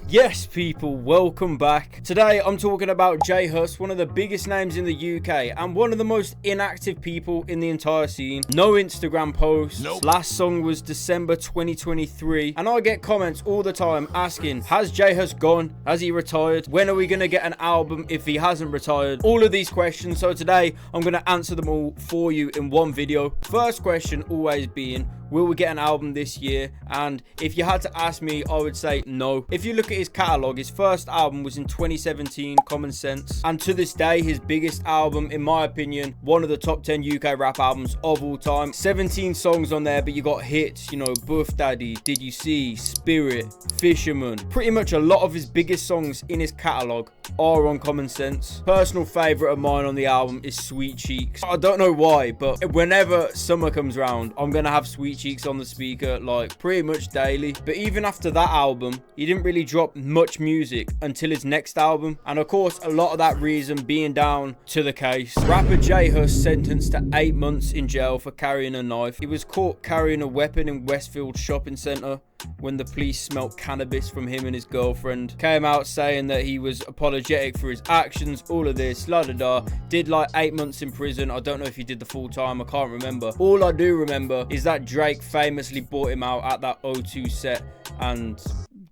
Yes, people, welcome back. Today, I'm talking about J Hus, one of the biggest names in the UK and one of the most inactive people in the entire scene. No Instagram posts. Nope. Last song was December 2023, and I get comments all the time asking, has J Hus gone? Has he retired? When are we going to get an album if he hasn't retired? All of these questions, so today, I'm going to answer them all for you in one video. First question always being, will we get an album this year? And if you had to ask me, I would say no. If you look at his catalogue, his first album was in 2017, Common Sense. And to this day, his biggest album, in my opinion, one of the top 10 UK rap albums of all time. 17 songs on there, but you got hits, you know, Buff Daddy, Did You See, Spirit, Fisherman. Pretty much a lot of his biggest songs in his catalogue are on Common Sense. Personal favourite of mine on the album is Sweet Cheeks. I don't know why, but whenever summer comes around, I'm going to have Sweet Cheeks on the speaker like pretty much daily. But even after that album, he didn't really drop much music until his next album, and of course a lot of that reason being down to the case. Rapper J Hus sentenced to 8 months in jail for carrying a knife. He was caught carrying a weapon in Westfield shopping centre when the police smelt cannabis from him and his girlfriend. Came out saying that he was apologetic for his actions, all of this, la da da. Did like 8 months in prison. I don't know if he did the full time, I can't remember. All I do remember is that Drake famously bought him out at that O2 set, and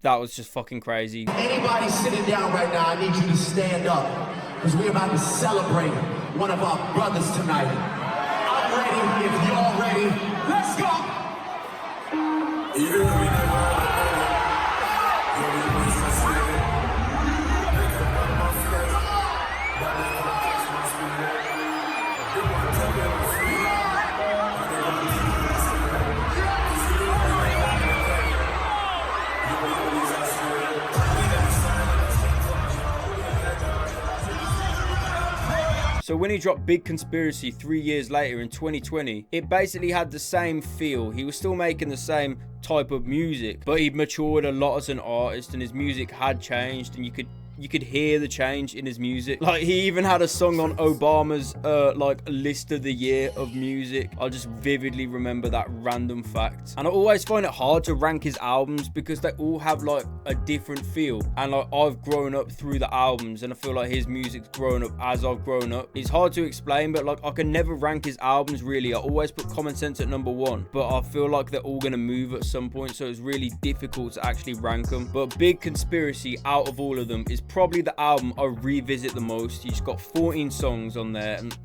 that was just fucking crazy. Anybody sitting down right now, I need you to stand up, because we're about to celebrate one of our brothers tonight. I'm ready if y'all ready. Let's go! So when he dropped Big Conspiracy 3 years later in 2020, it basically had the same feel. He was still making the same type of music, but he'd matured a lot as an artist and his music had changed, and you could hear the change in his music. Like, he even had a song on Obama's like list of the year of music. I just vividly remember that random fact. And I always find it hard to rank his albums because they all have like a different feel, and like I've grown up through the albums, and I feel like his music's grown up as I've grown up. It's hard to explain, but like I can never rank his albums really. I always put Common Sense at #1, but I feel like they're all gonna move at some point, so it's really difficult to actually rank them. But Big Conspiracy, out of all of them, is probably the album I revisit the most. He's got 14 songs on there, and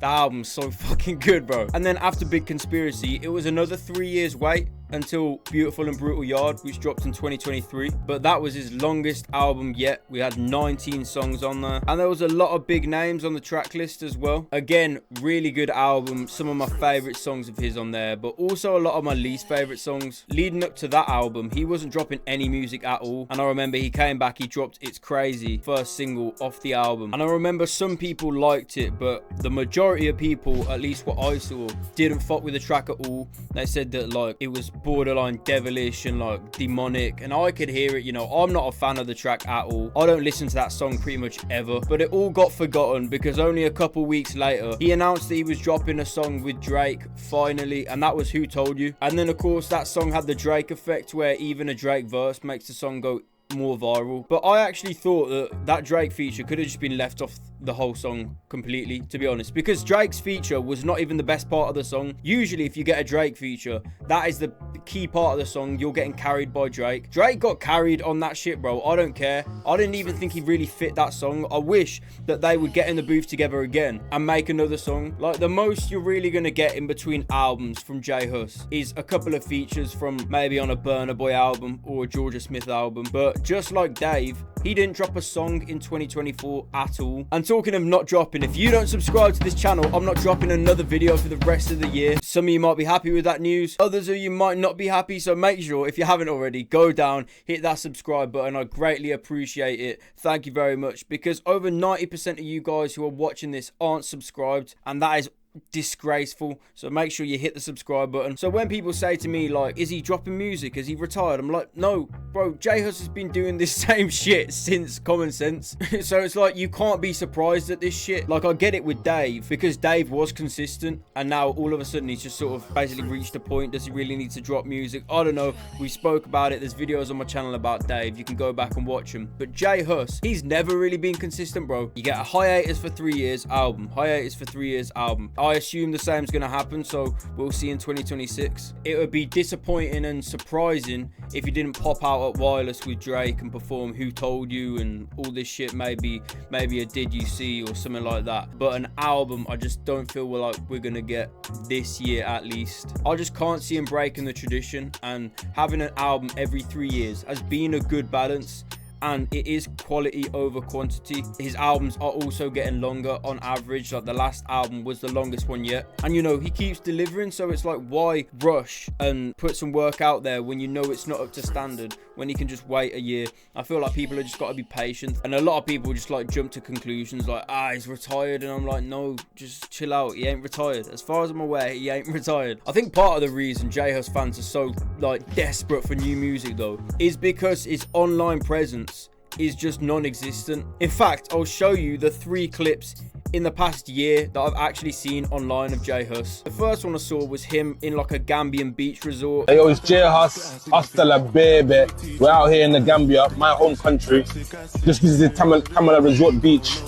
the album's so fucking good, bro. And then after Big Conspiracy, it was another 3 years wait until Beautiful and Brutal Yard, which dropped in 2023, but that was his longest album yet. We had 19 songs on there, and there was a lot of big names on the track list as well. Again, really good album. Some of my favorite songs of his on there, but also a lot of my least favorite songs. Leading up to that album, he wasn't dropping any music at all, and I remember he came back, he dropped It's Crazy, first single off the album, and I remember some people liked it, but the majority of people, at least what I saw, didn't fuck with the track at all. They said that like it was borderline devilish and like demonic, and I could hear it. You know, I'm not a fan of the track at all. I don't listen to that song pretty much ever, but it all got forgotten because only a couple weeks later he announced that he was dropping a song with Drake finally, and that was Who Told You. And then of course that song had the Drake effect where even a Drake verse makes the song go more viral. But I actually thought that Drake feature could have just been left off the whole song completely, to be honest, because Drake's feature was not even the best part of the song. Usually if you get a Drake feature, that is the key part of the song. You're getting carried by Drake. Drake got carried on that shit, bro. I don't care. I didn't even think he really fit that song. I wish that they would get in the booth together again and make another song. Like, the most you're really gonna get in between albums from J Hus is a couple of features from maybe on a Burna Boy album or a Georgia Smith album. But just like Dave, he didn't drop a song in 2024 at all. And talking of not dropping, if you don't subscribe to this channel, I'm not dropping another video for the rest of the year. Some of you might be happy with that news, others of you might not be happy, so make sure, if you haven't already, go down, hit that subscribe button. I greatly appreciate it. Thank you very much, because over 90% of you guys who are watching this aren't subscribed, and that is disgraceful. So make sure you hit the subscribe button. So when people say to me like, is he dropping music, is he retired, I'm like, no bro, J Hus has been doing this same shit since Common Sense. So it's like, you can't be surprised at this shit. Like, I get it with Dave, because Dave was consistent, and now all of a sudden he's just sort of basically reached a point. Does he really need to drop music? I don't know. We spoke about it. There's videos on my channel about Dave. You can go back and watch them. But J Hus, he's never really been consistent, bro. You get a hiatus for 3 years, album. Hiatus for 3 years, album. I assume the same's gonna happen, so we'll see in 2026. It would be disappointing and surprising if you didn't pop out at Wireless with Drake and perform Who Told You and all this shit. Maybe a Did You See or something like that. But an album, I just don't feel like we're gonna get this year at least. I just can't see him breaking the tradition, and having an album every 3 years has been a good balance. And it is quality over quantity. His albums are also getting longer on average. Like, the last album was the longest one yet. And you know, he keeps delivering, so it's like, why rush and put some work out there when you know it's not up to standard, when he can just wait a year? I feel like people have just got to be patient. And a lot of people just like jump to conclusions like, he's retired. And I'm like, no, just chill out. He ain't retired. As far as I'm aware, he ain't retired. I think part of the reason J Hus fans are so like desperate for new music though is because his online presence is just non-existent. In fact, I'll show you the 3 clips in the past year that I've actually seen online of J Hus. The first one I saw was him in like a Gambian beach resort. Hey, yo, it's J Hus, hasta la baby. We're out here in the Gambia, my home country. Just visited Tamala Resort Beach.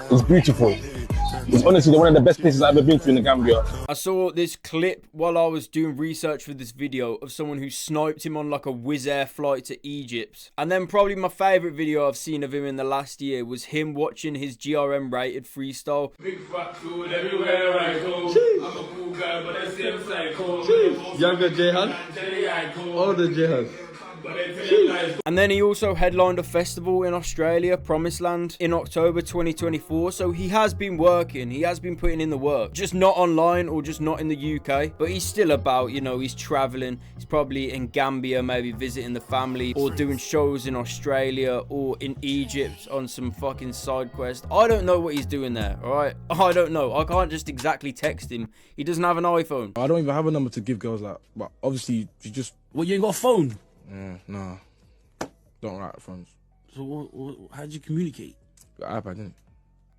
It's beautiful. It's honestly one of the best places I've ever been to in the Gambia. I saw this clip while I was doing research for this video of someone who sniped him on like a Wizz Air flight to Egypt. And then probably my favourite video I've seen of him in the last year was him watching his GRM rated freestyle. Big fat food everywhere I go. I'm a cool guy, but I seem psycho. Younger J Hus? Older J Hus? And then he also headlined a festival in Australia, Promised Land, in October 2024. So he has been working, he has been putting in the work, just not online or just not in the UK. But he's still about, you know, he's traveling. He's probably in Gambia, maybe visiting the family, or doing shows in Australia or in Egypt on some fucking side quest. I don't know what he's doing there, all right? I don't know. I can't just exactly text him. He doesn't have an iPhone. I don't even have a number to give girls like, but obviously you just... Well, you ain't got a phone? Nah. Don't write phones. So how'd you communicate? Got iPad, didn't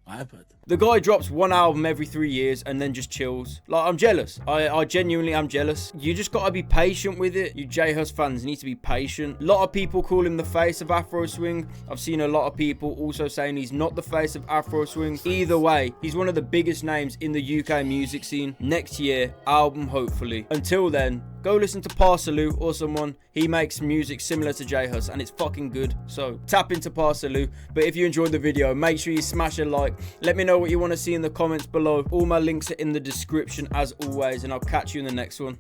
iPad. The guy drops 1 album every 3 years and then just chills. Like, I'm jealous. I genuinely am jealous. You just gotta be patient with it. You J Hus fans need to be patient. A lot of people call him the face of Afro Swing. I've seen a lot of people also saying he's not the face of Afro Swing. Either way, he's one of the biggest names in the UK music scene. Next year, album hopefully. Until then, go listen to Parsaloo or someone. He makes music similar to J Hus and it's fucking good. So tap into Parsaloo. But if you enjoyed the video, make sure you smash a like. Let me know what you want to see in the comments below. All my links are in the description as always, and I'll catch you in the next one.